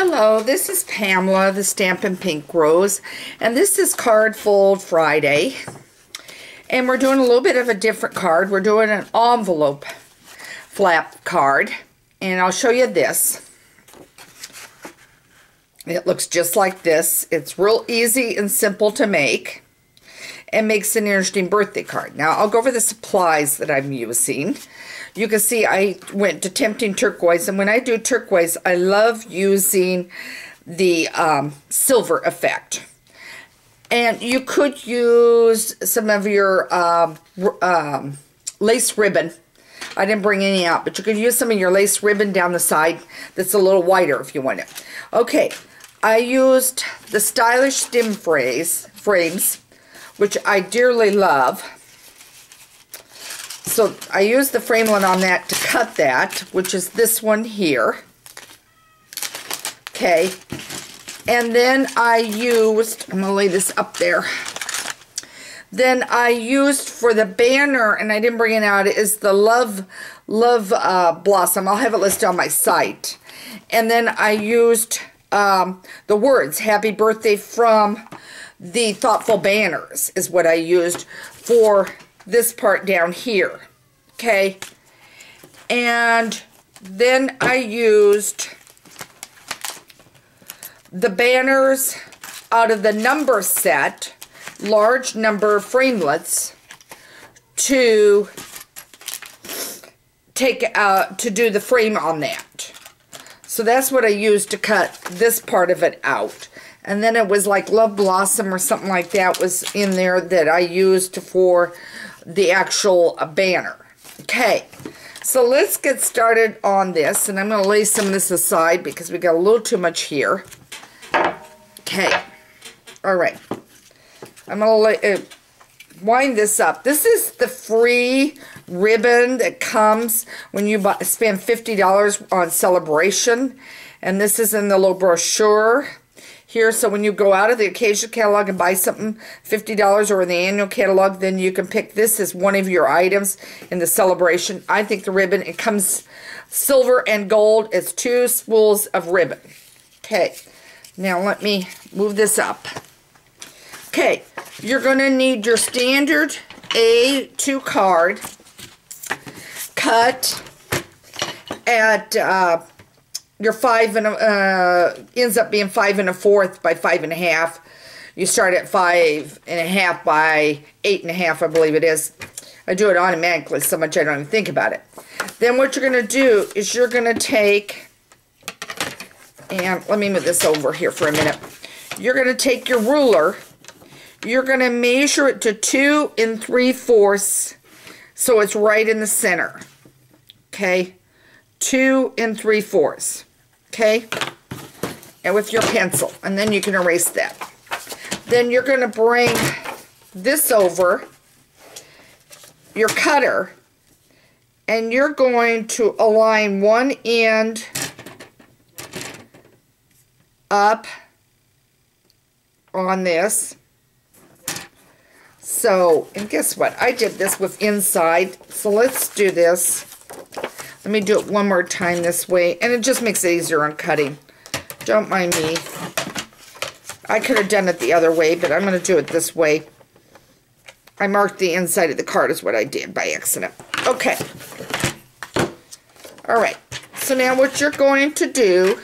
Hello, this is Pamela, the Stampin' Pink Rose, and this is Card Fold Friday. And we're doing a little bit of a different card. We're doing an envelope flap card, and I'll show you this. It looks just like this. It's real easy and simple to make, and makes an interesting birthday card. Now, I'll go over the supplies that I'm using. You can see I went to Tempting Turquoise, and when I do turquoise, I love using the silver effect. And you could use some of your lace ribbon. I didn't bring any out, but you could use some of your lace ribbon down the side that's a little whiter if you want it. Okay, I used the Stylish Stim frames, which I dearly love. So I used the framelit on that to cut that, which is this one here. Okay. And then I used, I'm going to lay this up there. Then I used for the banner, and I didn't bring it out, is the Love Blossom. I'll have it listed on my site. And then I used the words, Happy Birthday from the Thoughtful Banners is what I used for this part down here. Okay. And then I used the banners out of the number set, large number framelits, to take out, to do the frame on that. So that's what I used to cut this part of it out. And then it was like Love Blossom or something like that was in there that I used for the actual banner. Okay, so let's get started on this. And I'm going to lay some of this aside because we got a little too much here. Okay, all right. I'm going to wind this up. This is the free ribbon that comes when you spend $50 on Celebration. And this is in the little brochure here. So when you go out of the occasion catalog and buy something $50 or in the annual catalog, then you can pick this as one of your items in the Celebration. I think the ribbon, it comes silver and gold. It's 2 spools of ribbon. Okay, now let me move this up. Okay, you're going to need your standard A2 card cut at your 5 and ends up being 5 1/4 by 5 1/2. You start at 5 1/2 by 8 1/2, I believe it is. I do it automatically so much I don't even think about it. Then what you're going to do is you're going to take, and let me move this over here for a minute. You're going to take your ruler. You're going to measure it to 2 3/4 so it's right in the center. Okay, 2 3/4. Okay, and with your pencil, and then you can erase that. Then you're going to bring this over your cutter, and you're going to align one end up on this. So, and guess what? I did this with inside, so let's do this. Let me do it one more time this way, and it just makes it easier on cutting. Don't mind me. I could have done it the other way, but I'm going to do it this way. I marked the inside of the card is what I did by accident. Okay. All right. So now what you're going to do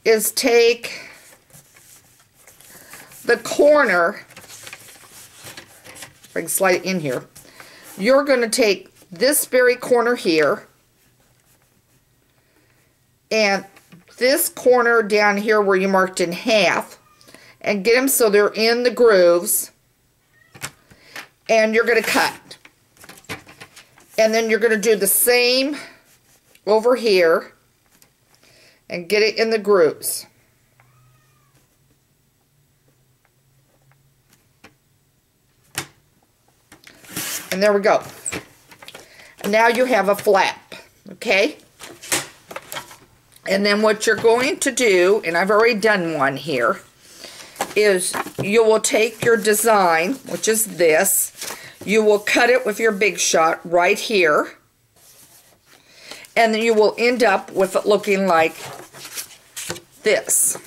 is take the corner, if I can slide it in here. You're going to take this very corner here, and this corner down here where you marked in half, and get them so they're in the grooves, and you're going to cut. And then you're going to do the same over here and get it in the grooves. And there we go. And now you have a flap, okay? And then what you're going to do, and I've already done one here, is you will take your design, which is this, you will cut it with your Big Shot right here, and then you will end up with it looking like this.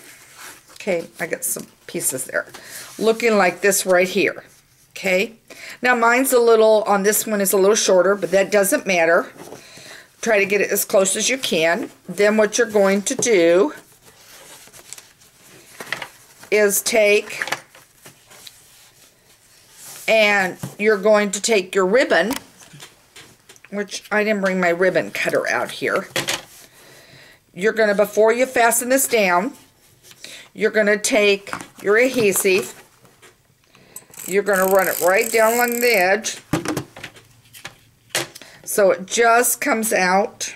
Okay, I got some pieces there. Looking like this right here. Okay, now mine's a little, on this one is a little shorter, but that doesn't matter. Try to get it as close as you can. Then what you're going to do is take, and you're going to take your ribbon, which I didn't bring my ribbon cutter out here. You're going to, before you fasten this down, you're going to take your adhesive. You're going to run it right down along the edge, so it just comes out.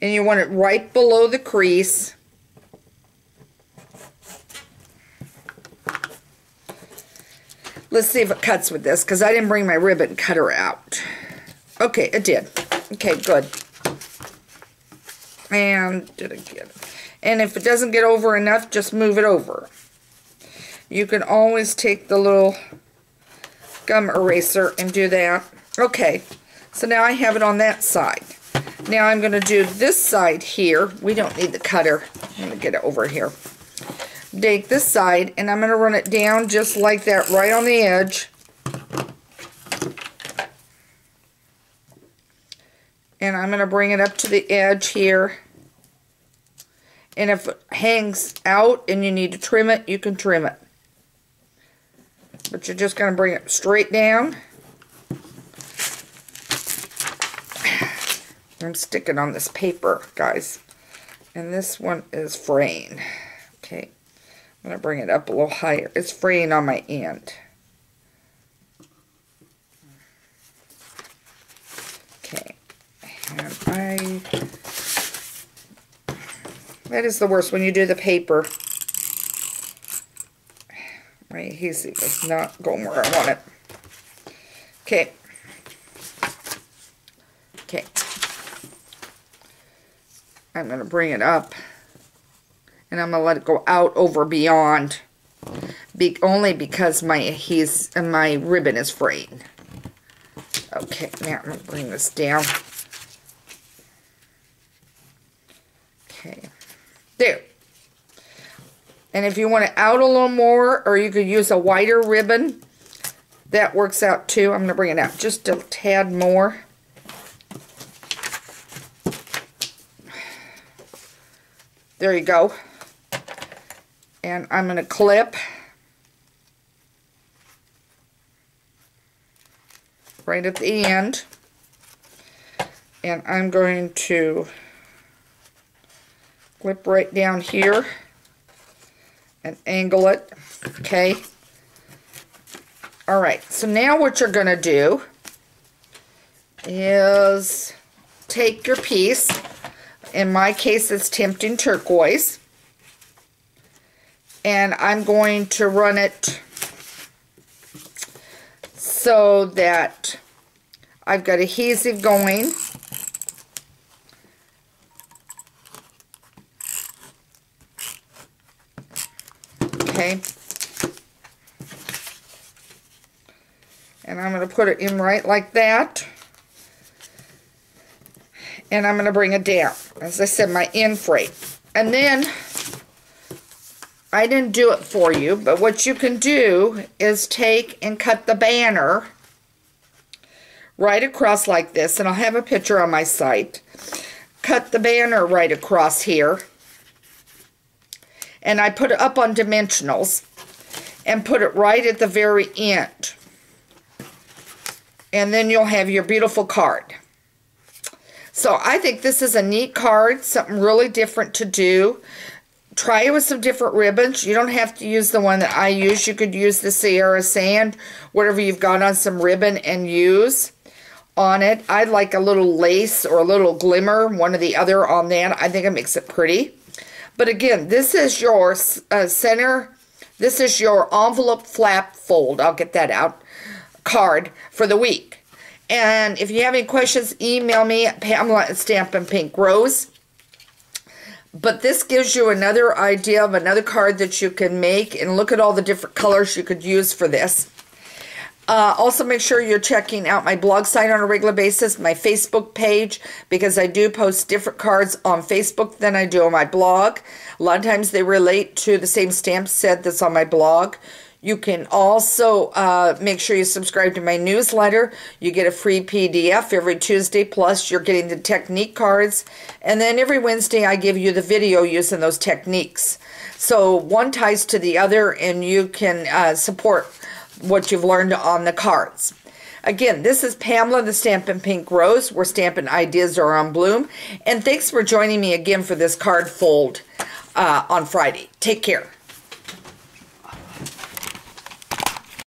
And you want it right below the crease. Let's see if it cuts with this, because I didn't bring my ribbon cutter out. Okay, it did. Okay, good. And did it get it? And if it doesn't get over enough, just move it over. You can always take the little gum eraser and do that. Okay, so now I have it on that side. Now I'm going to do this side here. We don't need the cutter. I'm going to get it over here. Take this side, and I'm going to run it down just like that, right on the edge. And I'm going to bring it up to the edge here. And if it hangs out and you need to trim it, you can trim it. But you're just going to bring it straight down. I'm sticking on this paper, guys. And this one is fraying. Okay. I'm going to bring it up a little higher. It's fraying on my end. Okay. And that is the worst when you do the paper. My adhesive is not going where I want it. Okay. Okay. I'm going to bring it up. And I'm going to let it go out over beyond. Only because my ribbon is fraying. Okay, now I'm going to bring this down. Okay. There. And if you want it out a little more, or you could use a wider ribbon, that works out too. I'm going to bring it out just a tad more. There you go. And I'm going to clip right at the end. And I'm going to clip right down here and angle it. Okay. Alright, so now what you're going to do is take your piece. In my case, it's Tempting Turquoise. And I'm going to run it so that I've got adhesive going. Okay. And I'm going to put it in right like that. And I'm going to bring it down. As I said, my end frame. And then, I didn't do it for you, but what you can do is take and cut the banner right across like this. And I'll have a picture on my site. Cut the banner right across here. And I put it up on dimensionals. And put it right at the very end. And then you'll have your beautiful card. So I think this is a neat card, something really different to do. Try it with some different ribbons. You don't have to use the one that I use. You could use the Sierra Sand, whatever you've got on some ribbon, and use on it. I'd like a little lace or a little glimmer, one or the other on that. I think it makes it pretty. But again, this is your center, this is your envelope flap fold, I'll get that out, card for the week. And if you have any questions, email me at Pamela@Stampin' Pink Rose. But this gives you another idea of another card that you can make. And look at all the different colors you could use for this. Also, make sure you're checking out my blog site on a regular basis, my Facebook page, because I do post different cards on Facebook than I do on my blog. A lot of times they relate to the same stamp set that's on my blog. You can also make sure you subscribe to my newsletter. You get a free PDF every Tuesday, plus you're getting the technique cards. And then every Wednesday I give you the video using those techniques. So one ties to the other, and you can support what you've learned on the cards. Again, this is Pamela, the Stampin' Pink Rose, where Stampin' Ideas are on bloom. And thanks for joining me again for this card fold on Friday. Take care.